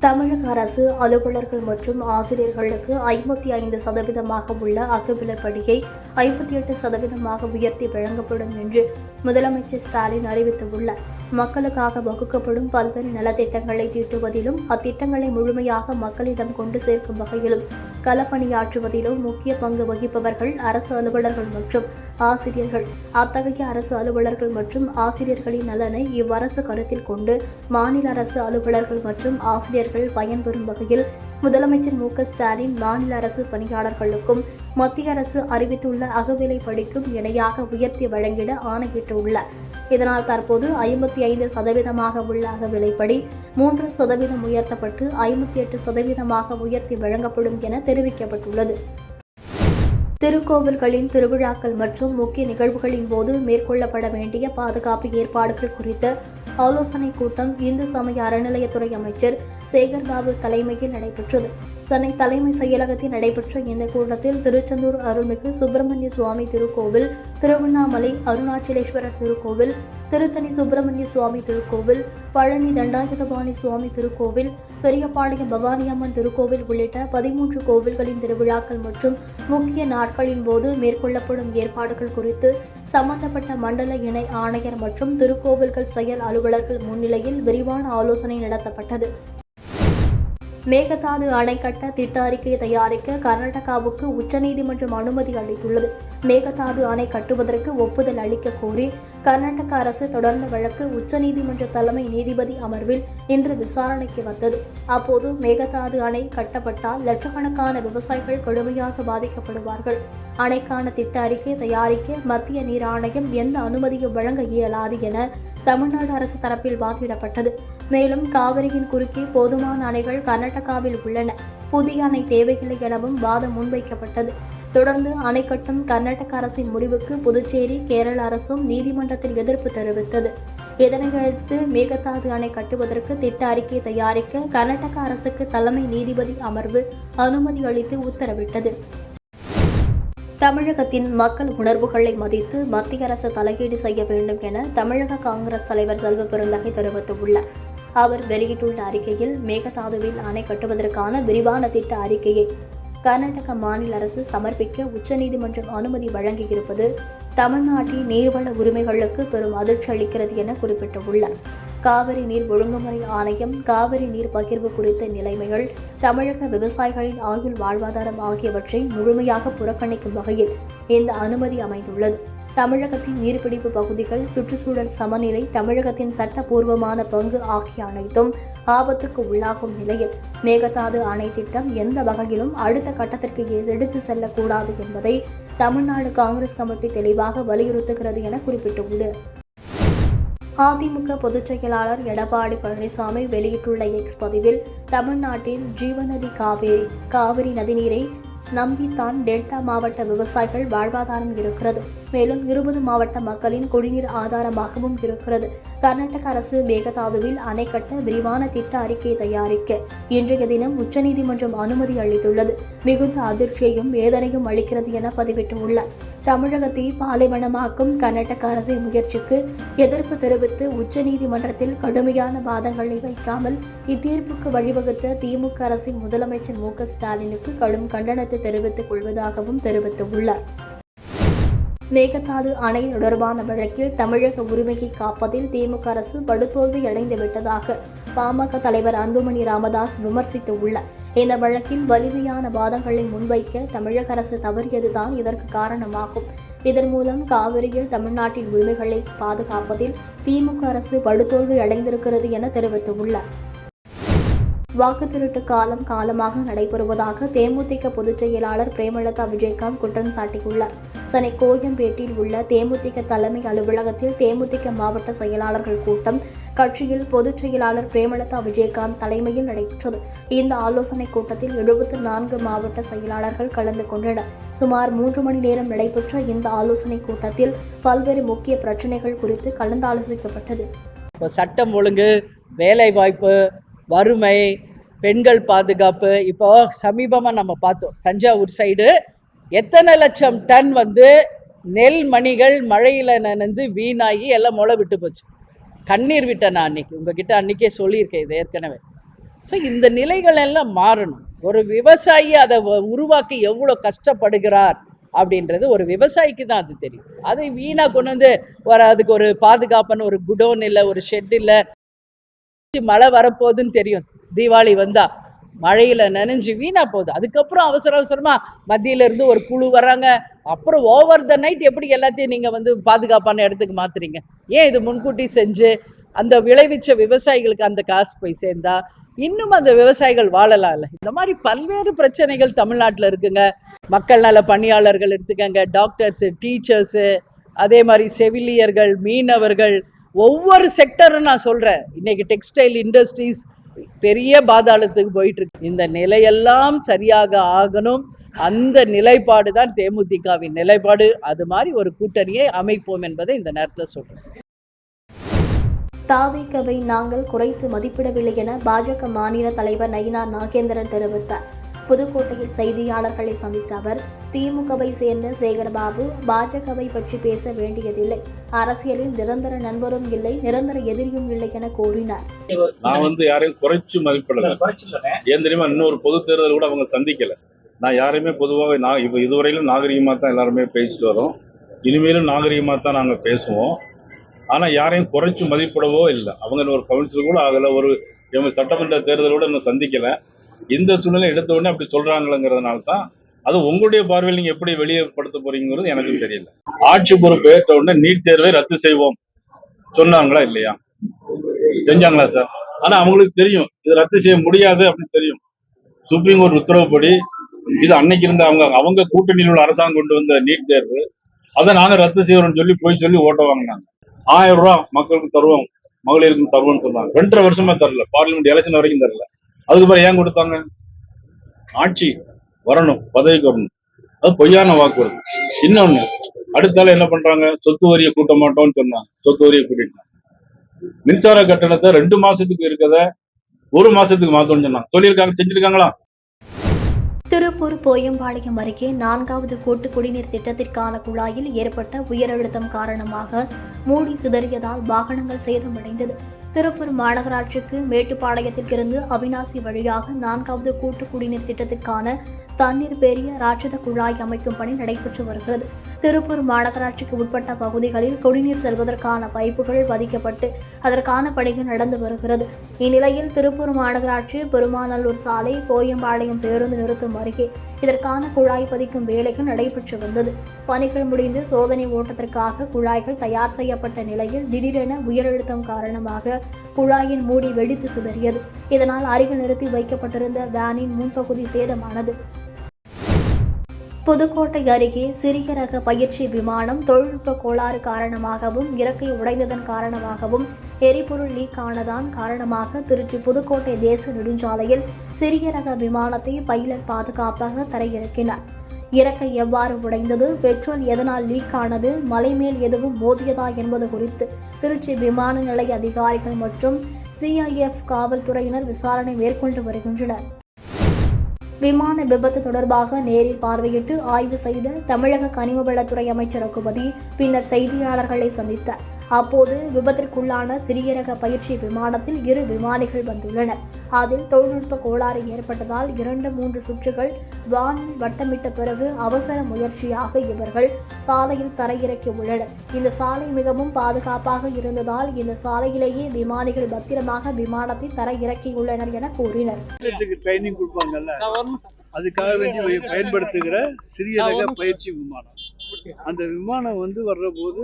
தமிழக அரசு அலுவலர்கள் மற்றும் ஆசிரியர்களுக்கு 55% உள்ள அகவிலைப்படியை 58% உயர்த்தி வழங்கப்படும் என்று முதலமைச்சர் ஸ்டாலின் அறிவித்துள்ளார். மக்களுக்காக வகுக்கப்படும் பல்வேறு நலத்திட்டங்களை தீட்டுவதிலும் அத்திட்டங்களை முழுமையாக மக்களிடம் கொண்டு சேர்க்கும் வகையிலும் களப்பணியாற்றுவதிலும் முக்கிய பங்கு வகிப்பவர்கள் அரசு அலுவலர்கள் மற்றும் ஆசிரியர்கள். அத்தகைய அரசு அலுவலர்கள் மற்றும் ஆசிரியர்களின் நலனை இவ்வரசு கருத்தில் கொண்டு மாநில அரசு அலுவலர்கள் மற்றும் ஆசிரியர்கள் பயன்பெறும் வகையில் முதலமைச்சர் மு.க.ஸ்டாலின் மாநில அரசு பணியாளர்களுக்கும் மத்திய அரசு அறிவித்துள்ள அகவிலைப்படிக்கும் இணையாக உயர்த்தி வழங்கிட ஆணையிட்டுள்ளார். இதனால் தற்போது 55% உள்ள அகவிலைப்படி 3% உயர்த்தப்பட்டு 58% உயர்த்தி வழங்கப்படும் என தெரிவிக்கப்பட்டுள்ளது. திருக்கோவில்களின் திருவிழாக்கள் மற்றும் முக்கிய நிகழ்வுகளின் போது மேற்கொள்ளப்பட வேண்டிய பாதுகாப்பு ஏற்பாடுகள் குறித்த ஆலோசனைக் கூட்டம் இந்து சமய அறநிலையத்துறை அமைச்சர் சேகர்பாபு தலைமையில் நடைபெற்றது. சென்னை தலைமை செயலகத்தில் நடைபெற்ற இந்த கூட்டத்தில் திருச்செந்தூர் அருள்மிகு சுப்பிரமணிய சுவாமி திருக்கோவில், திருவண்ணாமலை அருணாச்சலேஸ்வரர் திருக்கோவில், திருத்தணி சுப்பிரமணிய சுவாமி திருக்கோவில், பழனி தண்டாயுதபாணி சுவாமி திருக்கோவில், பெரியபாளையம் பவானியம்மன் திருக்கோவில் உள்ளிட்ட 13 கோவில்களின் திருவிழாக்கள் மற்றும் முக்கிய நாட்களின் போது மேற்கொள்ளப்படும் ஏற்பாடுகள் குறித்து சம்பந்தப்பட்ட மண்டல இணை ஆணையர் மற்றும் திருக்கோவில்கள் செயல் அலுவலர்கள் முன்னிலையில் விரிவான ஆலோசனை நடத்தப்பட்டது. மேகதாது அணை கட்ட திட்ட அறிக்கையை தயாரிக்க கர்நாடகாவுக்கு உச்சநீதிமன்றம் அனுமதி அளித்துள்ளது. மேகதாது அணை கட்டுவதற்கு ஒப்புதல் அளிக்க கோரி கர்நாடக அரசு தொடர்ந்த வழக்கு உச்சநீதிமன்ற தலைமை நீதிபதி அமர்வில் இன்று விசாரணைக்கு வந்தது. அப்போது மேகதாது அணை கட்டப்பட்டால் லட்சக்கணக்கான விவசாயிகள் கடுமையாக பாதிக்கப்படுவார்கள். அணைக்கான திட்ட அறிக்கை தயாரிக்க மத்திய நீர் ஆணையம் எந்த அனுமதியும் வழங்க இயலாது என தமிழ்நாடு அரசு தரப்பில் வாதிடப்பட்டது. மேலும் காவிரியின் குறுக்கே போதுமான அணைகள் கர்நாடகாவில் உள்ளன, புதிய அணை தேவையில்லை எனவும் வாதம் முன்வைக்கப்பட்டது. தொடர்ந்து அணை கட்டும் கர்நாடக அரசின் முடிவுக்கு புதுச்சேரி, கேரள அரசும் நீதிமன்றத்தில் எதிர்ப்பு தெரிவித்தது. இதனையடுத்து மேகதாது அணை கட்டுவதற்கு திட்ட அறிக்கை தயாரிக்க கர்நாடக அரசுக்கு தலைமை நீதிபதி அமர்வு அனுமதி அளித்து உத்தரவிட்டது. தமிழகத்தின் மக்கள் உணர்வுகளை மதித்து மத்திய அரசு தலையீடு செய்ய வேண்டும் என தமிழக காங்கிரஸ் தலைவர் செல்வ பெருந்தகை தெரிவித்துள்ளார். அவர் வெளியிட்டுள்ள அறிக்கையில் மேகதாதுவில் அணை கட்டுவதற்கான விரிவான திட்ட அறிக்கையை கர்நாடக மாநில அரசு சமர்ப்பிக்க உச்சநீதிமன்றம் அனுமதி வழங்கியிருப்பது தமிழ்நாட்டின் நீர்வள உரிமைகளுக்கு பெரும் அதிர்ச்சி அளிக்கிறது என குறிப்பிட்டுள்ளார். காவிரி நீர் ஒழுங்குமுறை ஆணையம், காவிரி நீர் பகிர்வு குறித்த நிலைமைகள், தமிழக விவசாயிகளின் ஆயுள் வாழ்வாதாரம் ஆகியவற்றை முழுமையாக புறக்கணிக்கும் வகையில் இந்த அனுமதி அமைந்துள்ளது. தமிழகத்தின் நீர்பிடிப்பு பகுதிகள், சுற்றுச்சூழல் சமநிலை, தமிழகத்தின் சட்டப்பூர்வமான பங்கு ஆகிய அனைத்தும் ஆபத்துக்கு உள்ளாகும் நிலையில் மேகதாது அணை திட்டம் எந்த வகையிலும் அடுத்த கட்டத்திற்கு எடுத்து செல்லக்கூடாது என்பதை தமிழ்நாடு காங்கிரஸ் கமிட்டி தெளிவாக வலியுறுத்துகிறது என குறிப்பிட்டுள்ளது. அதிமுக பொதுச் செயலாளர் எடப்பாடி பழனிசாமி வெளியிட்டுள்ள எக்ஸ் பதிவில் தமிழ்நாட்டின் ஜீவநதி காவிரி நதிநீரை நம்பித்தான் டெல்டா மாவட்ட விவசாயிகள் வாழ்வாதாரம் இருக்கிறது. மேலும் 20 மாவட்ட மக்களின் குடிநீர் ஆதாரமாகவும் இருக்கிறது. கர்நாடக அரசு மேகதாதுவில் அணை கட்ட விரிவான திட்ட அறிக்கை தயாரிக்க இன்றைய தினம் உச்சநீதிமன்றம் அனுமதி அளித்துள்ளது. மிகுந்த அதிர்ச்சியையும் வேதனையும் அளிக்கிறது என பதிவிட்டுள்ளார். தமிழகத்தை பாலைவனமாக்கும் கர்நாடக அரசின் முயற்சிக்கு எதிர்ப்பு தெரிவித்து உச்சநீதிமன்றத்தில் கடுமையான வாதங்களை வைக்காமல் இத்தீர்ப்புக்கு வழிவகுத்த திமுக அரசின் முதலமைச்சர் மு.க.ஸ்டாலினுக்கு கடும் கண்டனத்தை தெரிவித்துக் கொள்வதாகவும் தெரிவித்துள்ளார். மேகதாது அணை தொடர்பான வழக்கில் தமிழக உரிமையை காப்பதில் திமுக அரசு படுதோல்வி அடைந்து விட்டதாக பாமக தலைவர் அன்புமணி ராமதாஸ் விமர்சித்துள்ளார். இந்த வழக்கில் வலிமையான வாதங்களை முன்வைக்க தமிழக அரசு தவறியதுதான் இதற்கு காரணமாகும். இதன் மூலம் காவிரியில் தமிழ்நாட்டின் உரிமைகளை பாதுகாப்பதில் திமுக அரசு படுதோல்வி அடைந்திருக்கிறது என தெரிவித்துள்ளார். வாக்குத்திருட்டு காலமாக நடைபெறுவதாக தேமுதிக பொதுச் செயலாளர் பிரேமலதா விஜயகாந்த் குற்றம் சாட்டியுள்ளார். சென்னை கோயம்பேட்டில் உள்ள தேமுதிக தலைமை அலுவலகத்தில் தேமுதிக மாவட்ட செயலாளர்கள் கூட்டம் கட்சியில் பொதுச் செயலாளர் பிரேமலதா விஜயகாந்த் தலைமையில் நடைபெற்றது. இந்த ஆலோசனைக் கூட்டத்தில் 74 மாவட்ட செயலாளர்கள் கலந்து கொண்டனர். சுமார் 3 மணி நேரம் நடைபெற்ற இந்த ஆலோசனைக் கூட்டத்தில் பல்வேறு முக்கிய பிரச்சினைகள் குறித்து கலந்தாலோசிக்கப்பட்டது. சட்டம் ஒழுங்கு, வேலைவாய்ப்பு, வறுமை, பெண்கள் பாதுகாப்பு. இப்போ சமீபமாக நம்ம பார்த்தோம், தஞ்சாவூர் சைடு எத்தனை லட்சம் டன் நெல் மணிகள் மழையில் நனைந்து வீணாகி எல்லாம் முளை விட்டு போச்சு. கண்ணீர் விட்டேன் நான் அன்றைக்கி, உங்ககிட்ட அன்றைக்கே சொல்லியிருக்கேன் இது ஏற்கனவே. ஸோ இந்த நிலைகள் எல்லாம் மாறணும். ஒரு விவசாயி அதை உருவாக்கி எவ்வளோ கஷ்டப்படுகிறார் அப்படின்றது ஒரு விவசாயிக்கு தான் அது தெரியும். அதை வீணாக கொண்டு வந்து அதுக்கு ஒரு பாதுகாப்பான ஒரு குடோன் இல்லை, ஒரு ஷெட் இல்லை. மழை வரப்போகுதுன்னு தெரியும், தீபாவளி வந்தா மழையில நனைஞ்சு வீணா போகுது. அதுக்கப்புறம் அவசர அவசரமா மத்தியில இருந்து ஒரு குழு வராங்க. அப்புறம் ஓவர் த நைட் எப்படி எல்லாத்தையும் நீங்க வந்து பாதுகாப்பான இடத்துக்கு மாத்துறீங்க? ஏன் இது முன்கூட்டி செஞ்சு அந்த விளைவிச்ச விவசாயிகளுக்கு அந்த காசு போய் சேர்ந்தா இன்னும் அந்த விவசாயிகள் வாழலாம் இல்லை? இந்த மாதிரி பல்வேறு பிரச்சனைகள் தமிழ்நாட்டில் இருக்குங்க. மக்கள் நல பணியாளர்கள் எடுத்துக்கங்க, டாக்டர்ஸு, டீச்சர்ஸு, அதே மாதிரி செவிலியர்கள், மீனவர்கள், ஒவ்வொரு செக்டரும் நான் சொல்கிறேன். இன்னைக்கு டெக்ஸ்டைல் இண்டஸ்ட்ரீஸ் பெரிய பாதாளத்துக்கு போயிட்டு இருக்கு. இந்த நிலையெல்லாம் சரியாக ஆகணும். அந்த நிலைப்பாடு தான் தேமுதிகவின் நிலைப்பாடு. அது மாதிரி ஒரு கூட்டணியை அமைப்போம் என்பதை இந்த நேரத்தில் சொல்கிறேன். தாவேகவை நாங்கள் குறைத்து மதிப்பிடவில்லை என பாஜக மாநில தலைவர் நயினார் நாகேந்திரன் தெரிவித்தார். புதுக்கோட்டையில் செய்தியாளர்களை சந்தித்த அவர், திமுகவை சேர்ந்த சேகர்பாபு பாஜகவை பற்றி பேச வேண்டியதில்லை, அரசியலில் நிரந்தர நண்பரும் இல்லை, நிரந்தர எதிரியும் இல்லை என கூறினார். நான் வந்து யாரையும் குறைச்சு மதிப்பிடல. ஏன் தெரியுமா, இன்னொரு பொது தேர்தல் கூட அவங்க சந்திக்கல. நான் யாரையுமே பொதுவாக இப்போ இதுவரையிலும் நாகரிகமாக தான் எல்லாருமே பேசிட்டு வரோம். இனிமேலும் நாகரிகமாக தான் நாங்கள் பேசுவோம். ஆனால் யாரையும் குறைச்சு மதிப்பிடவோ இல்லை. அவங்க ஒரு கவுன்சிலர் கூட ஆகலை, ஒரு சட்டமன்ற தேர்தலோட இன்னும் சந்திக்கலை. இந்த சூழ்நிலை எடுத்த உடனே அப்படி சொல்றாங்களங்கிறதுனால தான் அது உங்களுடைய பார்வையில் நீங்க எப்படி வெளியேப்படுத்த போறீங்கிறது எனக்கு தெரியல. ஆட்சி பொறுப்பு ஏற்ற உடனே நீட் தேர்வை ரத்து செய்வோம் சொன்னாங்களா இல்லையா? செஞ்சாங்களா சார்? ஆனா அவங்களுக்கு தெரியும் இது ரத்து செய்ய முடியாது அப்படின்னு தெரியும். சுப்ரீம் கோர்ட் உத்தரவுப்படி இது அன்னைக்கு இருந்த அவங்க கூட்டணியில் உள்ள அரசாங்கம் கொண்டு வந்த நீட் தேர்வு, அதை நாங்க ரத்து செய்யறோம்னு சொல்லி ஓட்ட வாங்கினாங்க. 1000 ரூபாய் மக்களுக்கு தருவோம், மகளிருக்கு தருவோம்னு சொன்னாங்க. 2.5 வருஷமா தரல, பார்லிமெண்ட் எலெக்ஷன் வரைக்கும் தரல. அதுக்கு பிறகு ஏன் கொடுத்தாங்க? ஆட்சி வரணும், பதவிக்கு வரணும், அது பொய்யான வாக்குறுதி. இன்னொன்னு, அடுத்தால என்ன பண்றாங்க, சொத்து வரியை கூட்ட மாட்டோம்னு சொன்னாங்க, சொத்து வரியை கூட்டிட்டாங்க. மின்சார கட்டணத்தை 2 மாசத்துக்கு இருக்கத 1 மாசத்துக்கு மாத்தோம்னு சொன்னாங்க. சொல்லியிருக்காங்க, செஞ்சிருக்காங்களா? திருப்பூர் போயம்பாளையம் அருகே 4வது கூட்டு குடிநீர் திட்டத்திற்கான குழாயில் ஏற்பட்ட உயரழுத்தம் காரணமாக மூடி சிதறியதால் வாகனங்கள் சேதமடைந்தது. திருப்பூர் மாநகராட்சிக்கு மேட்டுப்பாளையத்தில் இருந்து அவிநாசி வழியாக 4வது கூட்டு குடிநீர் திட்டத்திற்கான தண்ணீர் பெரிய ராட்சத குழாய் அமைக்கும் பணி நடைபெற்று வருகிறது. திருப்பூர் மாநகராட்சிக்கு உட்பட்ட பகுதிகளில் குடிநீர் செல்வதற்கான பைப்புகள் பதிக்கப்பட்டு அதற்கான பணிகள் நடந்து வருகிறது. இந்நிலையில் திருப்பூர் மாநகராட்சி பெருமாநல்லூர் சாலை போயம்பாளையம் பேருந்து நிறுத்தம் அருகே இதற்கான குழாய் பதிக்கும் வேலைகள் நடைபெற்று வந்தது. பணிகள் முடிந்து சோதனை ஓட்டத்திற்காக குழாய்கள் தயார் செய்யப்பட்ட நிலையில் திடீரென உயரழுத்தம் காரணமாக குழாயின் மூடி வெடித்து சிதறியது. இதனால் அருகில் நிறுத்தி வைக்கப்பட்டிருந்த வேனின் முன்பகுதி சேதமானது. புதுக்கோட்டை அருகே சிறிய ரக பயிற்சி விமானம் தொழில்நுட்ப கோளாறு காரணமாகவும் இறக்கை உடைந்ததன் காரணமாகவும் எரிபொருள் லீக் ஆனதன் காரணமாக திருச்சி புதுக்கோட்டை தேசிய நெடுஞ்சாலையில் சிறிய ரக விமானத்தை பைலட் பாதுகாப்பாக தரையிறக்கினார். இறக்கை எவ்வாறு உடைந்தது, பெட்ரோல் எதனால் லீக் ஆனது, மலை மேல் எதுவும் மோதியதா என்பது குறித்து திருச்சி விமான நிலைய அதிகாரிகள் மற்றும் சிஐஎஃப் காவல்துறையினர் விசாரணை மேற்கொண்டு வருகின்றனர். விமான விபத்து தொடர்பாக நேரில் பார்வையிட்டு ஆய்வு செய்த தமிழக கனிமவளத்துறை அமைச்சர் ரகுபதி பின்னர் செய்தியாளர்களை சந்தித்தார். அப்போது விபத்திற்குள்ளான சிறிய ரக பயிற்சி விமானத்தில் 2 விமானிகள் வந்துள்ளனர். அதில் தொழில்நுட்ப கோளாறு ஏற்பட்டதால் 2-3 சுற்றுகள் வானில் வட்டமிட்ட பிறகு அவசர முயற்சியாக இவர்கள் சாலையில் தரையிறக்கி உள்ளனர். இந்த சாலை மிகவும் பாதுகாப்பாக இருந்ததால் இந்த சாலையிலேயே விமானிகள் பத்திரமாக விமானத்தை தரையிறக்கியுள்ளனர் என கூறினர். ட்ரைனிங் கொடுப்பாங்கல்ல, அதுக்காக வேண்டி பயன்படுத்துகிற சிறிய ரக பயிற்சி விமானம். அந்த விமானம் வர்ற போது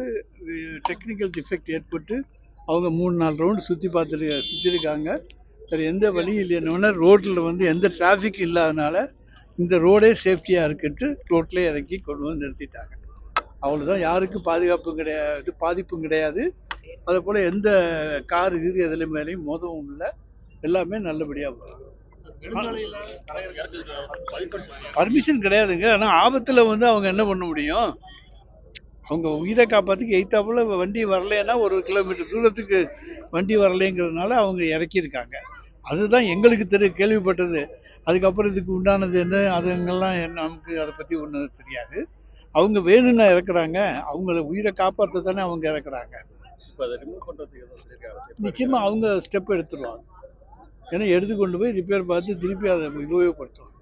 டெக்னிக்கல் டிஃபெக்ட் ஏற்பட்டு அவங்க 3-4 ரவுண்டு சுற்றிருக்காங்க. வேறு எந்த வழியும் இல்லைன்னு ரோட்டில் எந்த டிராஃபிக் இல்லாதனால இந்த ரோடே சேஃப்டியாக இருக்குன்ட்டு ரோட்டில் இறக்கி கொண்டு வந்து நிறுத்திட்டாங்க. அவ்வளோதான், யாருக்கும் பாதிப்பும் கிடையாது. அதே போல் எந்த கார் எதில் மேலேயும் மோதவும் இல்லை. எல்லாமே நல்லபடியாக போகும். பர்மிஷன் கிடையாதுங்க. ஆனால் ஆபத்தில் அவங்க என்ன பண்ண முடியும்? அவங்க உயிரை காப்பாற்றுக்கு எய்த்தாப்புல வண்டி வரலைன்னா 1 கிலோமீட்டர் தூரத்துக்கு வண்டி வரலைங்கிறதுனால அவங்க இறக்கியிருக்காங்க. அதுதான் எங்களுக்கு கேள்விப்பட்டது. அதுக்கப்புறம் இதுக்கு உண்டானது என்ன, அதுங்கெல்லாம் நமக்கு அதை பற்றி ஒன்றும் தெரியாது. அவங்க வேணும்னா இறக்குறாங்க, அவங்கள உயிரை காப்பாற்ற தானே அவங்க இறக்குறாங்க. நிச்சயமாக அவங்க ஸ்டெப் எடுத்துருவாங்க. ஏன்னா எடுத்துக்கொண்டு போய் ரிப்பேர் பார்த்து திருப்பி அதை உபயோகப்படுத்தலாம்.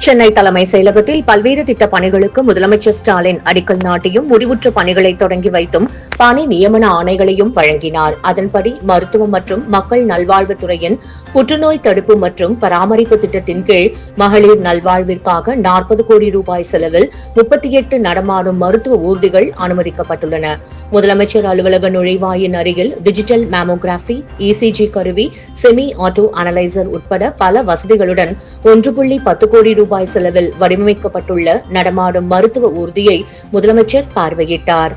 சென்னை தலைமை செயலகத்தில் பல்வேறு திட்ட பணிகளுக்கு முதலமைச்சர் ஸ்டாலின் அடிக்கல் நாட்டியும் முடிவுற்ற பணிகளை தொடங்கி வைத்தும் பணி நியமன ஆணைகளையும் வழங்கினார். அதன்படி மருத்துவம் மற்றும் மக்கள் நல்வாழ்வுத்துறையின் புற்றுநோய் தடுப்பு மற்றும் பராமரிப்பு திட்டத்தின் கீழ் மகளிர் நல்வாழ்விற்காக 40 கோடி ரூபாய் செலவில் 38 நடமாடும் மருத்துவ ஊர்திகள் அனுமதிக்கப்பட்டுள்ளன. முதலமைச்சர் அலுவலக நுழைவாயின் அருகில் டிஜிட்டல் மேமோகிராபி, இசிஜி கருவி, செமி ஆட்டோ அனலைசர் உட்பட பல வசதிகளுடன் 1.10 கோடி ரூபாய் செலவில் வடிவமைக்கப்பட்டுள்ள நடமாடும் மருத்துவ ஊர்தியை முதலமைச்சர் பார்வையிட்டார்.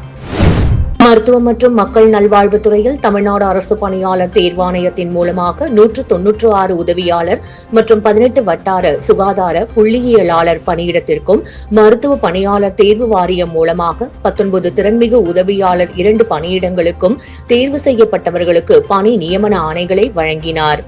மருத்துவம் மற்றும் மக்கள் நல்வாழ்வுத்துறையில் தமிழ்நாடு அரசு பணியாளர் தேர்வாணையத்தின் மூலமாக 196 உதவியாளர் மற்றும் 18 வட்டார சுகாதார புள்ளியியலாளர் பணியிடத்திற்கும், மருத்துவ பணியாளர் தேர்வு வாரியம் மூலமாக 19 திறன்மிகு உதவியாளர் 2 பணியிடங்களுக்கும் தேர்வு செய்யப்பட்டவர்களுக்கு பணி நியமன ஆணைகளை வழங்கினார்.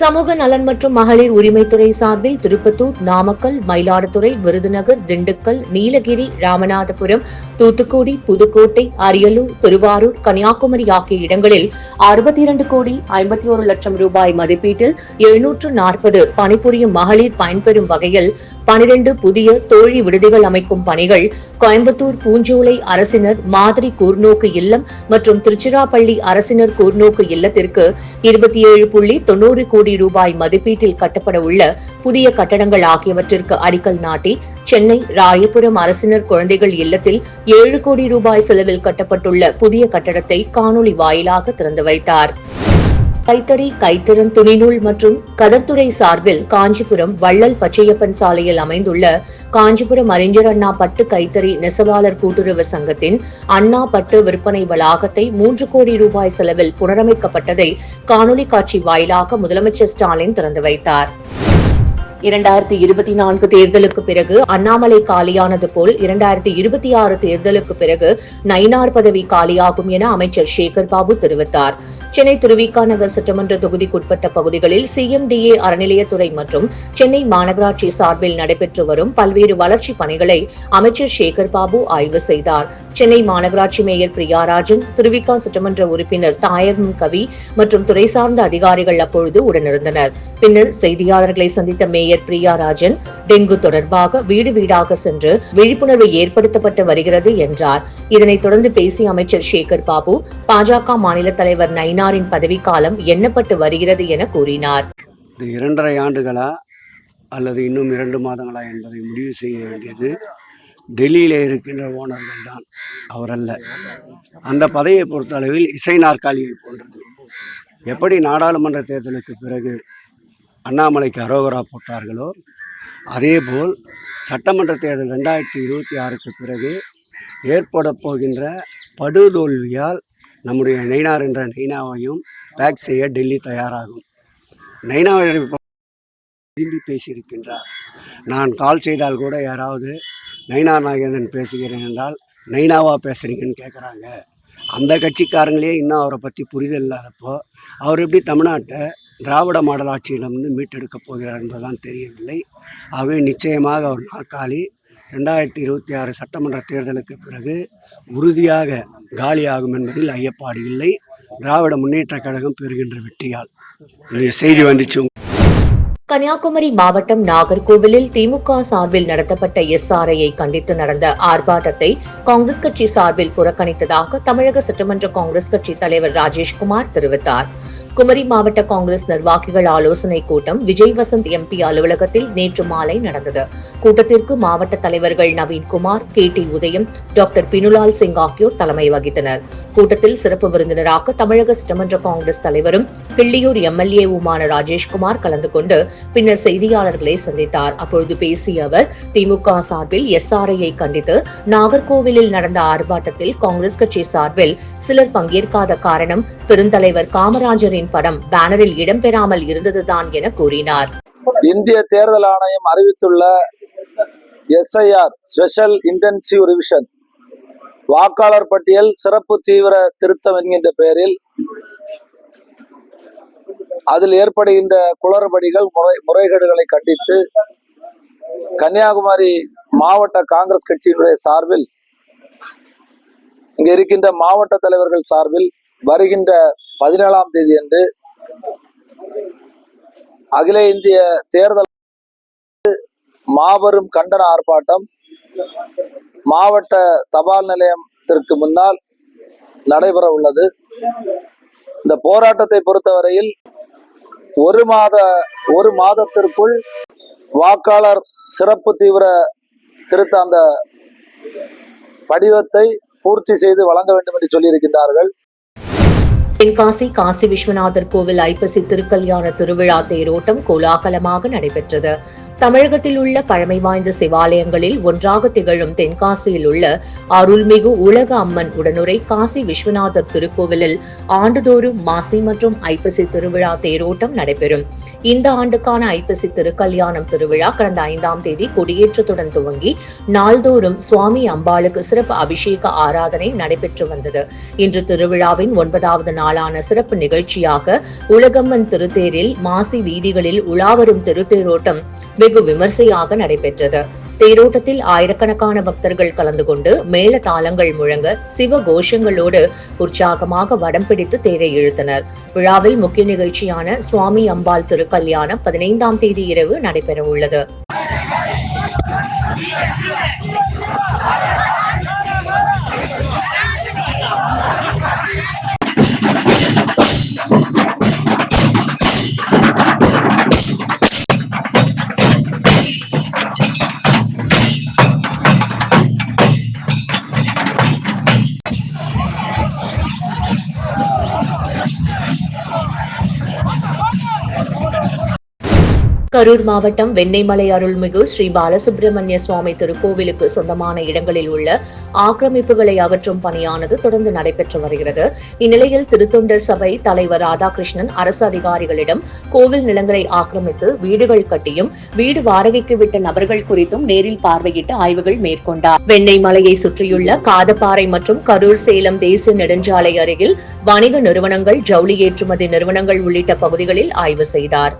சமூக நலன் மற்றும் மகளிர் உரிமைத்துறை சார்பில் திருப்பத்தூர், நாமக்கல், மயிலாடுதுறை, விருதுநகர், திண்டுக்கல், நீலகிரி, ராமநாதபுரம், தூத்துக்குடி, புதுக்கோட்டை, அரியலூர், திருவாரூர், கன்னியாகுமரி ஆகிய இடங்களில் 62 கோடி 51 லட்சம் ரூபாய் மதிப்பீட்டில் 740 பணிபுரியும் மகளிர் பயன்பெறும் வகையில் 12 புதிய தோழி விடுதிகள் அமைக்கும் பணிகள் கோயம்புத்தூர் பூஞ்சோலை அரசினர் மாதிரி கூர்நோக்கு இல்லம் மற்றும் திருச்சிராப்பள்ளி அரசினர் கூர்நோக்கு இல்லத்திற்கு 27.90 கோடி ரூபாய் மதிப்பீட்டில் கட்டப்பட உள்ள புதிய கட்டடங்கள் ஆகியவற்றிற்கு அடிக்கல் நாட்டி, சென்னை ராயபுரம் அரசினர் குழந்தைகள் இல்லத்தில் 7 கோடி ரூபாய் செலவில் கட்டப்பட்டுள்ள புதிய கட்டடத்தை காணொலி வாயிலாக திறந்து வைத்தார். கைத்தறி, கைத்திறன், துணிநூல் மற்றும் கதர்துறை சார்பில் காஞ்சிபுரம் வள்ளல் பச்சையப்பன் சாலையில் அமைந்துள்ள காஞ்சிபுரம் அறிஞர் அண்ணா பட்டு கைத்தறி நெசவாளர் கூட்டுறவு சங்கத்தின் அண்ணா பட்டு விற்பனை வளாகத்தை 3 கோடி ரூபாய் செலவில் புனரமைக்கப்பட்டதை காணொலி காட்சி வாயிலாக முதலமைச்சர் ஸ்டாலின் திறந்து வைத்தார். 2024 தேர்தலுக்கு பிறகு அண்ணாமலை காலியானது போல் 2026 தேர்தலுக்கு பிறகு நயினார் பதவி காலியாகும் என அமைச்சர் சேகர் பாபு தெரிவித்தார். சென்னை திருவிக நகர் சட்டமன்ற தொகுதிக்குட்பட்ட பகுதிகளில் சிஎம்டிஏ அறநிலையத்துறை மற்றும் சென்னை மாநகராட்சி சார்பில் நடைபெற்று வரும் பல்வேறு வளர்ச்சி பணிகளை அமைச்சர் சேகர் பாபு ஆய்வு செய்தார். சென்னை மாநகராட்சி மேயர் பிரியாராஜன், திருவிக சட்டமன்ற உறுப்பினர் தாயகம் கவி மற்றும் துறை சார்ந்த அதிகாரிகள் அப்பொழுது உடனிருந்தனர். பின்னர் செய்தியாளர்களை சந்தித்த மேயர் பிரியாராஜன், டெங்கு தொடர்பாக வீடு வீடாக சென்று விழிப்புணர்வு ஏற்படுத்தப்பட்டு வருகிறது என்றார். இதனைத் தொடர்ந்து பேசிய அமைச்சர் சேகர் பாபு, பாஜக மாநில தலைவர் நயினாரின் பதவிக்காலம் எண்ணப்பட்டு வருகிறது என கூறினார். 2.5 ஆண்டுகளா அல்லது இன்னும் 2 மாதங்களா என்பதை முடிவு செய்ய வேண்டியது டெல்லியில் இருக்கின்ற ஓனர்கள் தான், அவரல்ல. அந்த பதவியை பொறுத்த அளவில் இசை நாற்காலியை போன்றது. எப்படி நாடாளுமன்ற தேர்தலுக்கு பிறகு அண்ணாமலைக்கு அரோகரா போட்டார்களோ, அதேபோல் சட்டமன்ற தேர்தல் 2026க்கு பிறகு ஏற்பட போகின்ற படுதோல்வியால் நம்முடைய நயினார் என்ற நைனாவையும் பேக் செய்ய டெல்லி தயாராகும். நைனாவை திரும்பி பேசியிருக்கின்றார். நான் கால் செய்தால் கூட யாராவது நயினார் நாகேந்திரன் பேசுகிறேன் என்றால் நைனாவா பேசுகிறீங்கன்னு கேட்குறாங்க. அந்த கட்சிக்காரங்களே இன்னும் அவரை பற்றி புரிதல் இல்லாதப்போ அவர் எப்படி தமிழ்நாட்டை திராவிட மாடல் ஆட்சியிடமிருந்து மீட்டெடுக்கப் போகிறார் என்பதுதான் தெரியவில்லை. ஆகவே நிச்சயமாக அவர் நாற்காலி 2026 சட்டமன்ற தேர்தலுக்கு பிறகு உறுதியாக காலியாகும் என்பதில் ஐயப்பாடு இல்லை. திராவிட முன்னேற்றக் கழகம் பெறுகின்ற வெற்றியால் செய்தி வந்துச்சு. கன்னியாகுமரி மாவட்டம் நாகர்கோவிலில் திமுக சார்பில் நடத்தப்பட்ட எஸ்ஆர்ஐயை கண்டித்து நடந்த ஆர்ப்பாட்டத்தை காங்கிரஸ் கட்சி சார்பில் புறக்கணித்ததாக தமிழக சட்டமன்ற காங்கிரஸ் கட்சி தலைவர் ராஜேஷ்குமார் தெரிவித்தார். குமரி மாவட்ட காங்கிரஸ் நிர்வாகிகள் ஆலோசனைக் கூட்டம் விஜய் வசந்த் எம்பி அலுவலகத்தில் நேற்று மாலை நடந்தது. கூட்டத்திற்கு மாவட்ட தலைவர்கள் நவீன்குமார், KT உதயம், டாக்டர் பினுலால் சிங் ஆகியோர் தலைமை வகித்தனர். கூட்டத்தில் சிறப்பு விருந்தினராக தமிழக சட்டமன்ற காங்கிரஸ் தலைவரும் கிள்ளியூர் MLA-வுமான ராஜேஷ்குமார் கலந்து கொண்டு பின்னர் செய்தியாளர்களை சந்தித்தார். அப்பொழுது பேசிய அவர், திமுக சார்பில் எஸ்ஆர்ஐயை கண்டித்து நாகர்கோவிலில் நடந்த ஆர்ப்பாட்டத்தில் காங்கிரஸ் கட்சி சார்பில் சிலர் பங்கேற்காத காரணம் பெருந்தலைவர் காமராஜரின் படம் பேனரில் இடம்பெறாமல் இருந்ததுதான் என கூறினார். இந்திய தேர்தல் ஆணையம் அறிவித்துள்ள SIR ஸ்பெஷல் இன்டென்சிவ் ரிவிஷன் வாக்காளர் பட்டியல் சிறப்பு தீவிர திருத்தம் என்கின்ற பெயரில் அதில் ஏற்படுகின்ற குளறுபடிகள் முறைகேடுகளை கண்டித்து கன்னியாகுமரி மாவட்ட காங்கிரஸ் கட்சியினுடைய சார்பில் இங்க இருக்கின்ற மாவட்ட தலைவர்கள் சார்பில் வருகின்ற 17ஆம் தேதி அன்று அகில இந்திய தேர்தல் மாபெரும் கண்டன ஆர்ப்பாட்டம் மாவட்ட தபால் நிலையத்திற்கு முன்னால் நடைபெற உள்ளது. இந்த போராட்டத்தை பொறுத்தவரையில் ஒரு மாதத்திற்குள் வாக்காளர் சிறப்பு தீவிர திருத்த அந்த படிவத்தை பூர்த்தி செய்து வழங்க வேண்டும் என்று சொல்லியிருக்கின்றார்கள். தென்காசி காசி விஸ்வநாதர் கோவில் ஐப்பசி திருக்கல்யாண திருவிழா தேரோட்டம் கோலாகலமாக நடைபெற்றது. தமிழகத்தில் உள்ள பழமை வாய்ந்த சிவாலயங்களில் ஒன்றாக திகழும் தென்காசியில் உள்ள அருள்மிகு உலக அம்மன் உடனுரை காசி விஸ்வநாதர் திருக்கோவிலில் ஆண்டுதோறும் மாசி மற்றும் ஐப்பசி திருவிழா தேரோட்டம் நடைபெறும். இந்த ஆண்டுக்கான ஐப்பசி திருக்கல்யாணம் திருவிழா கடந்த 5ஆம் தேதி கொடியேற்றத்துடன் துவங்கி நாள்தோறும் சுவாமி அம்பாளுக்கு சிறப்பு அபிஷேக ஆராதனை நடைபெற்று வந்தது. இன்று திருவிழாவின் 9வது நாளான சிறப்பு நிகழ்ச்சியாக உலகம்மன் திருத்தேரில் மாசி வீதிகளில் உலாவரும் திருத்தேரோட்டம் வெகு விமர்சையாக நடைபெற்றது. தேரோட்டத்தில் ஆயிரக்கணக்கான பக்தர்கள் கலந்து கொண்டு மேள தாளங்கள் முழங்க சிவ கோஷங்களோடு உற்சாகமாக வடம் பிடித்து தேரை இழுத்தனர். விழாவில் முக்கிய நிகழ்ச்சியான சுவாமி அம்பாள் திருக்கல்யாணம் 15ஆம் தேதி இரவு நடைபெற உள்ளது. கரூர் மாவட்டம் வெண்ணெய்மலை அருள்மிகு ஸ்ரீ பாலசுப்பிரமணிய சுவாமி திருக்கோவிலுக்கு சொந்தமான இடங்களில் உள்ள ஆக்கிரமிப்புகளை அகற்றும் பணியானது தொடர்ந்து நடைபெற்று வருகிறது. இந்நிலையில் திருத்தொண்டர் சபை தலைவர் ராதாகிருஷ்ணன் அரசு அதிகாரிகளிடம் கோவில் நிலங்களை ஆக்கிரமித்து வீடுகள் கட்டியும் வீடு வாடகைக்கு விட்ட நபர்கள் குறித்தும் நேரில் பார்வையிட்டு ஆய்வுகள் மேற்கொண்டார். வெண்ணெய்மலையை சுற்றியுள்ள காதப்பாறை மற்றும் கரூர் சேலம் தேசிய நெடுஞ்சாலை அருகில் வணிக நிறுவனங்கள், ஜவுளி ஏற்றுமதி நிறுவனங்கள் உள்ளிட்ட பகுதிகளில் ஆய்வு செய்தார்.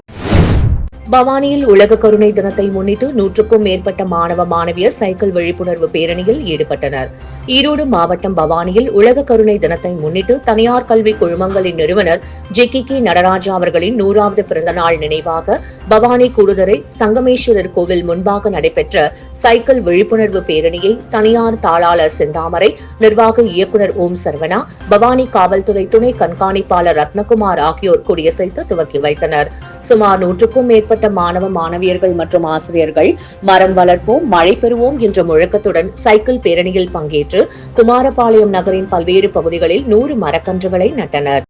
பவானியில் உலக கருணை தினத்தை முன்னிட்டு 100க்கும் மேற்பட்ட மாணவ மாணவியர் சைக்கிள் விழிப்புணர்வு பேரணியில் ஈடுபட்டனர். ஈரோடு மாவட்டம் பவானியில் உலக கருணை தினத்தை முன்னிட்டு தனியார் கல்வி குழுமங்களின் நிறுவனர் ஜே.கே. நடராஜா அவர்களின் 100வது பிறந்தநாள் நினைவாக பவானி கூடுதுறை சங்கமேஸ்வரர் கோவில் முன்பாக நடைபெற்ற சைக்கிள் விழிப்புணர்வு பேரணியை தனியார் தாளாளர் செந்தாமரை, நிர்வாக இயக்குநர் ஓம் சரவணா, பவானி காவல்துறை துணை கண்காணிப்பாளர் ரத்னகுமார் ஆகியோர் கொடியசைத்து துவக்கி வைத்தனர். சுமார் 100க்கும் மேற்பட்ட மாணவ மாணவியர்கள் மற்றும் ஆசிரியர்கள் மரம் வளர்ப்போம் மழை பெறுவோம் என்ற முழக்கத்துடன் சைக்கிள் பேரணியில் பங்கேற்று குமாரபாளையம் நகரின் பல்வேறு பகுதிகளில் 100 மரக்கன்றுகளை நட்டனர்.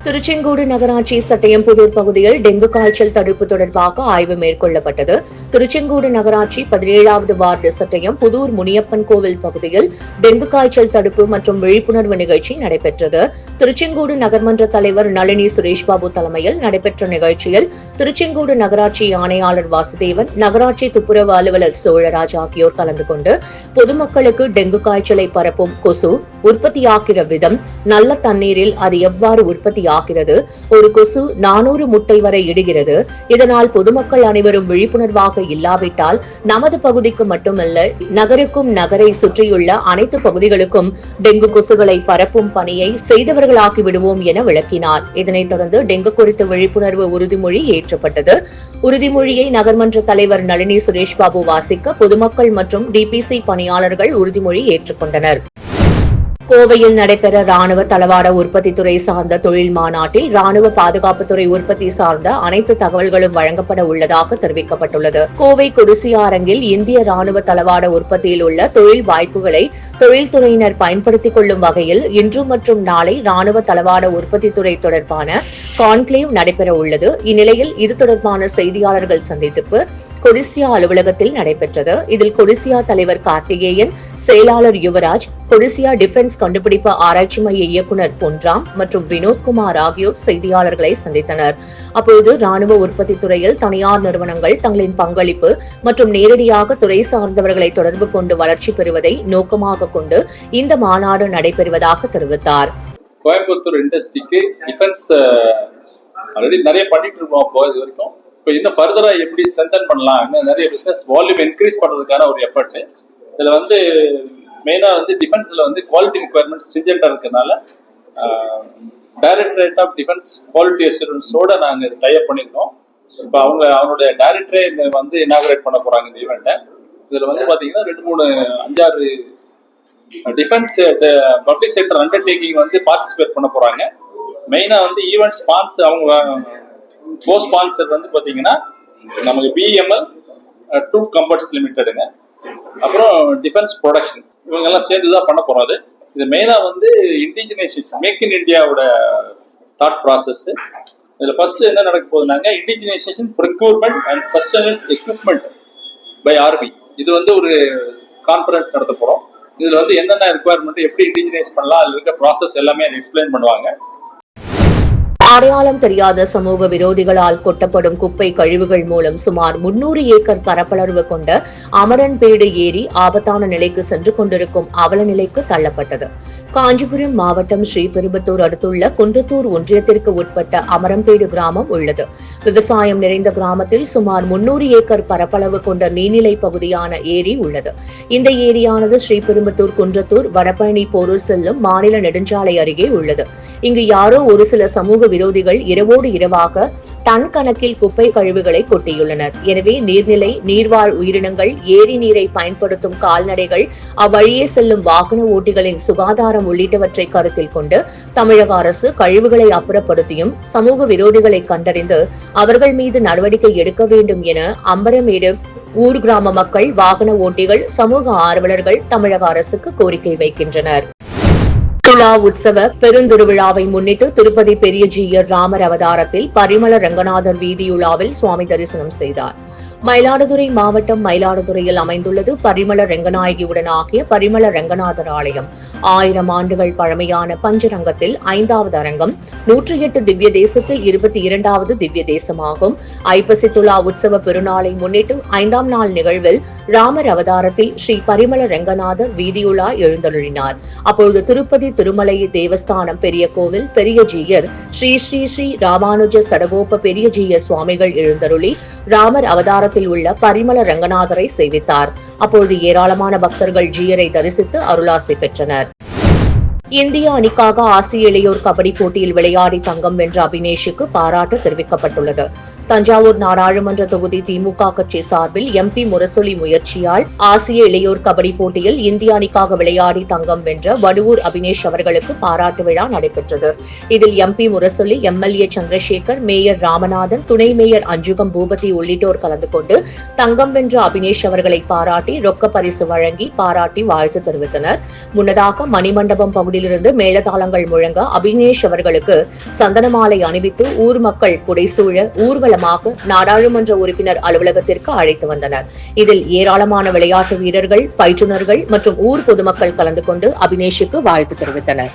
திருச்செங்கோடு நகராட்சி சட்டையம்புதூர் பகுதியில் டெங்கு காய்ச்சல் தடுப்பு தொடர்பாக ஆய்வு மேற்கொள்ளப்பட்டது. திருச்செங்கோடு நகராட்சி 17வது வார்டு சட்டயம் புதூர் முனியப்பன் கோவில் பகுதியில் டெங்கு காய்ச்சல் தடுப்பு மற்றும் விழிப்புணர்வு நிகழ்ச்சி நடைபெற்றது. திருச்செங்கோடு நகர்மன்ற தலைவர் நளினி சுரேஷ்பாபு தலைமையில் நடைபெற்ற நிகழ்ச்சியில் திருச்செங்கோடு நகராட்சி ஆணையாளர் வாசுதேவன், நகராட்சி துப்புரவு அலுவலர் சோழராஜ் ஆகியோர் கலந்து கொண்டு பொதுமக்களுக்கு டெங்கு காய்ச்சலை பரப்பும் கொசு உற்பத்தியாகிற விதம், நல்ல தண்ணீரில் அது எவ்வாறு உற்பத்தி ஆகிறது, ஒரு கொசு 400 முட்டை வரை இடுகிறது, இதனால் பொதுமக்கள் அனைவரும் விழிப்புணர்வாக இல்லாவிட்டால் நமது பகுதிக்கு மட்டுமல்ல நகருக்கும் நகரை சுற்றியுள்ள அனைத்து பகுதிகளுக்கும் டெங்கு கொசுகளை பரப்பும் பணியை செய்தவர்களாக்கி விடுவோம் என விளக்கினார். இதனைத் தொடர்ந்து டெங்கு குறித்த விழிப்புணர்வு உறுதிமொழி ஏற்றப்பட்டது. உறுதிமொழியை நகர்மன்ற தலைவர் நளினி சுரேஷ்பாபு வாசிக்க பொதுமக்கள் மற்றும் டிபிசி பணியாளர்கள் உறுதிமொழி ஏற்றுக்கொண்டனர். கோவையில் நடைபெற ராணுவ தளவாட உற்பத்தி துறை சார்ந்த தொழில் மாநாட்டில் ராணுவ பாதுகாப்புத்துறை உற்பத்தி சார்ந்த அனைத்து தகவல்களும் வழங்கப்பட உள்ளதாக தெரிவிக்கப்பட்டுள்ளது. கோவை கொடிசியா அரங்கில் இந்திய ராணுவ தளவாட உற்பத்தியில் உள்ள தொழில் வாய்ப்புகளை தொழில்துறையினர் பயன்படுத்திக் கொள்ளும் வகையில் இன்று மற்றும் நாளை ராணுவ தளவாட உற்பத்தி துறை தொடர்பான கான்க்ளேவ் நடைபெற உள்ளது. இந்நிலையில் இது தொடர்பான செய்தியாளர்கள் சந்திப்பு கொடிசியா அலுவலகத்தில் நடைபெற்றது. இதில் கொடிசியா தலைவர் கார்த்திகேயன், செயலாளர் யுவராஜ், கொடிசியா டிஃபென்ஸ் கண்டுபிடிப்பு ஆராய்ச்சி மைய இயக்குநர் பொன்ராம் மற்றும் வினோத்குமார் ஆகியோர் செய்தியாளர்களை சந்தித்தனர். அப்போது ராணுவ உற்பத்தி துறையில் தனியார் நிறுவனங்கள் தங்களின் பங்களிப்பு மற்றும் நேரடியாக துறை சார்ந்தவர்களை தொடர்பு கொண்டு வளர்ச்சி பெறுவதை நோக்கமாக கொண்டு இந்த மாநாடு நடைபெறுவதாக தெரிவித்தார். கோயம்புத்தூர் இண்டஸ்ட்ரிக்கு டிஃபென்ஸ் ஆல்ரெடி நிறைய பண்ணிட்டு இருக்கோம். அப்போ இது வரைக்கும் இப்போ இன்னும் ஃபர்தரா எப்படி ஸ்ட்ரென்தன் பண்ணலாம், இன்னும் நிறைய பிசினஸ் வால்யூம் இன்க்ரீஸ் பண்றதுக்கான ஒரு எஃபர்ட். இதுல மெயினாக வந்து டிஃபென்ஸில் வந்து குவாலிட்டி ரிக்குவயர்மெண்ட் ஸ்ட்ரிஞ்செண்டாக இருக்கிறதுனால டைரக்டரேட் ஆஃப் டிஃபென்ஸ் குவாலிட்டி அசூரன்ஸோட நாங்கள் டைப் பண்ணியிருக்கோம். இப்போ அவனுடைய டைரக்டரே வந்து இனாகரேட் பண்ண போகிறாங்க இந்த ஈவெண்ட்டை. இதில் வந்து பார்த்தீங்கன்னா 2-3-5-6 டிஃபென்ஸ் பப்ளிக் செக்டர் அண்டர்டேக்கிங் வந்து பார்ட்டிசிபேட் பண்ண போகிறாங்க. மெயினாக வந்து ஈவெண்ட் ஸ்பான்சர் அவங்க கோ ஸ்பான்சர் வந்து பார்த்தீங்கன்னா நமக்கு பிஎம்எல் ட்ரூப் கம்பர்ட்ஸ் லிமிட்டெடுங்க, அப்புறம் டிஃபென்ஸ் ப்ரொடக்ஷன், இவங்கெல்லாம் சேர்ந்து தான் பண்ண போகிறோம். இது மெயினாக வந்து இண்டிஜினைசேஷன், மேக் இன் இந்தியாவோட தாட் ப்ராசஸ். இதில் ஃபர்ஸ்ட் என்ன நடக்க போகுதுனாங்க, indigenisation procurement and sustenance equipment by army. இது வந்து ஒரு கான்ஃபரன்ஸ் நடத்த போகிறோம். இதில் வந்து என்னென்ன ரிக்குவயர்மெண்ட், எப்படி இண்டிஜினைஸ் பண்ணலாம், அதில் இருக்க ப்ராசஸ் எல்லாமே எக்ஸ்பிளைன் பண்ணுவாங்க. அடையாளம் தெரியாத சமூக விரோதிகளால் கொட்டப்படும் குப்பை கழிவுகள் மூலம் சுமார் 300 ஏக்கர் பரப்பளவு கொண்ட அமரன்பேடு ஏரி ஆபத்தான நிலைக்கு சென்று கொண்டிருக்கும் அவல நிலைக்கு தள்ளப்பட்டது. காஞ்சிபுரம் மாவட்டம் ஸ்ரீபெரும்புத்தூர் அடுத்துள்ள குன்றத்தூர் ஒன்றியத்திற்கு உட்பட்ட அமரம்பேடு கிராமம் உள்ளது. விவசாயம் நிறைந்த கிராமத்தில் சுமார் 300 ஏக்கர் பரப்பளவு கொண்ட நீர்நிலை பகுதியான ஏரி உள்ளது. இந்த ஏரியானது ஸ்ரீபெரும்புத்தூர் குன்றத்தூர் வடபழனி போரூர் செல்லும் மாநில நெடுஞ்சாலை அருகே உள்ளது. இங்கு யாரோ ஒரு சில சமூக விரோதிகள் இரவோடு இரவாக டன் கணக்கில் குப்பை கழிவுகளை கொட்டியுள்ளனர். எனவே நீர்நிலை, நீர்வாழ் உயிரினங்கள், ஏரி நீரை பயன்படுத்தும் கால்நடைகள், அவ்வழியே செல்லும் வாகன ஓட்டிகளின் சுகாதாரம் உள்ளிட்டவற்றை கருத்தில் கொண்டு தமிழக அரசு கழிவுகளை அப்புறப்படுத்தியும் சமூக விரோதிகளை கண்டறிந்து அவர்கள் மீது நடவடிக்கை எடுக்க வேண்டும் என அம்பரமேடு ஊர் கிராம மக்கள், வாகன ஓட்டிகள், சமூக ஆர்வலர்கள் தமிழக அரசுக்கு கோரிக்கை வைக்கின்றனர். துலா உற்சவ பெருந்திருவிழாவை முன்னிட்டு திருப்பதி பெரிய ஜீயர் ராமர் அவதாரத்தில் பரிமள ரங்கநாதர் வீதியுலாவில் சுவாமி தரிசனம் செய்தார். மயிலாடுதுறை மாவட்டம் மயிலாடுதுறையில் அமைந்துள்ளது பரிமள ரங்கநாயகியுடன் ஆகிய பரிமள ரங்கநாதர் ஆலயம். 1000 ஆண்டுகள் பழமையான பஞ்சரங்கத்தில் 5வது அரங்கம், 108 திவ்ய தேசத்தில் 22வது திவ்ய தேசமாகும். ஐப்பசி துலா உற்சவ பெருநாளை முன்னிட்டு 5ஆம் நாள் நிகழ்வில் ராமர் அவதாரத்தில் ஸ்ரீ பரிமள ரங்கநாதர் வீதியுலா எழுந்தருளினார். அப்பொழுது திருப்பதி திருமலை தேவஸ்தானம் பெரிய கோவில் பெரிய ஜீயர் ஸ்ரீ ஸ்ரீ ஸ்ரீ ராமானுஜ சடகோப பெரிய ஜீயர் சுவாமிகள் எழுந்தருளி ராமர் அவதார உள்ள பரிமள ரங்கநாதரை சேவித்தார். அப்பொழுது ஏராளமான பக்தர்கள் ஜீயரை தரிசித்து அருளாசி பெற்றனர். இந்திய அணிக்காக ஆசிய இளையோர் கபடி போட்டியில் விளையாடி தங்கம் வென்ற அபினேஷுக்கு பாராட்டு தெரிவிக்கப்பட்டுள்ளது. தஞ்சாவூர் நாடாளுமன்ற தொகுதி திமுக கட்சி சார்பில் எம்பி முரசொலி முயற்சியால் ஆசிய இளையோர் கபடி போட்டியில் இந்திய அணிக்காக விளையாடி தங்கம் வென்ற வடுவூர் அபினேஷ் அவர்களுக்கு பாராட்டு விழா நடைபெற்றது. இதில் MP Murasoli, MLA Chandrasekar, mayor Ramanathan, துணை மேயர் அஞ்சுகம் பூபதி உள்ளிட்டோர் கலந்து கொண்டு தங்கம் வென்ற அபினேஷ் அவர்களை பாராட்டி ரொக்க பரிசு வழங்கி பாராட்டி வாழ்த்து தெரிவித்தனர். முன்னதாக மணிமண்டபம் பகுதியிலிருந்து மேளதாளங்கள் முழங்க அபினேஷ் அவர்களுக்கு சந்தனமாலை அணிவித்து ஊர் மக்கள் புடைசூழ ஊர்வலமாக நாடாளுமன்ற உறுப்பினர் அலுவலகத்திற்கு அழைத்து வந்தனர். இதில் ஏராளமான விளையாட்டு வீரர்கள், பயிற்றுநர்கள் மற்றும் ஊர் பொதுமக்கள் கலந்து கொண்டு அபினேஷுக்கு வாழ்த்து தெரிவித்தனர்.